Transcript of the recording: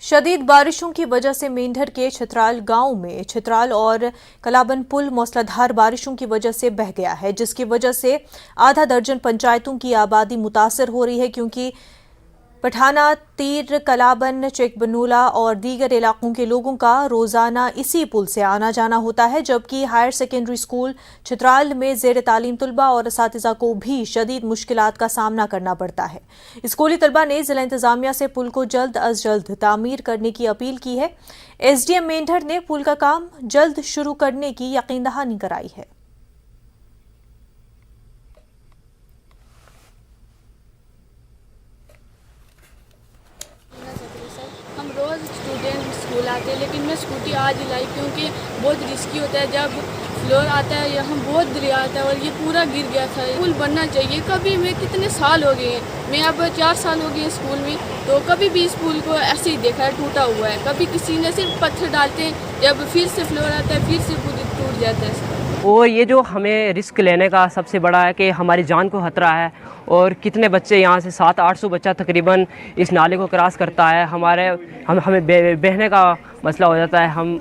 शदीद बारिशों की वजह से मेंढर के छित्राल गांव में छित्राल और कलाबन पुल मूसलाधार बारिशों की वजह से बह गया है, जिसकी वजह से आधा दर्जन पंचायतों की आबादी मुतासर हो रही है, क्योंकि पठाना, तीर, कलाबन, चेकबनूला और दीगर इलाकों के लोगों का रोजाना इसी पुल से आना जाना होता है, जबकि हायर सेकेंडरी स्कूल छित्राल में ज़ेर तालीम तलबा और असातिज़ा को भी शदीद मुश्किलात का सामना करना पड़ता है। स्कूली तलबा ने जिला इंतजामिया से पुल को जल्द अज जल्द तामीर करने की अपील की है। SDM मेंढर ने पुल का काम जल्द शुरू करने की यकीन दहानी कराई है। हम रोज़ स्टूडेंट स्कूल आते हैं, लेकिन मैं स्कूटी आज ही लाई क्योंकि बहुत रिस्की होता है। जब फ्लोर आता है यहाँ बहुत दरिया आता है और ये पूरा गिर गया था। पुल बनना चाहिए। कभी मैं कितने साल हो गए हैं, मैं अब 4 साल हो गए हैं स्कूल में, तो कभी भी इस पुल को ऐसे ही देखा है टूटा हुआ है। कभी किसी ने सिर्फ पत्थर डालते हैं, जब फिर से फ्लोर आता है फिर से पुल टूट जाता है। और ये जो हमें रिस्क लेने का सबसे बड़ा है कि हमारी जान को खतरा है, और कितने बच्चे यहाँ से 700-800 बच्चा तकरीबन इस नाले को क्रॉस करता है। हमें बहने का मसला हो जाता है। हम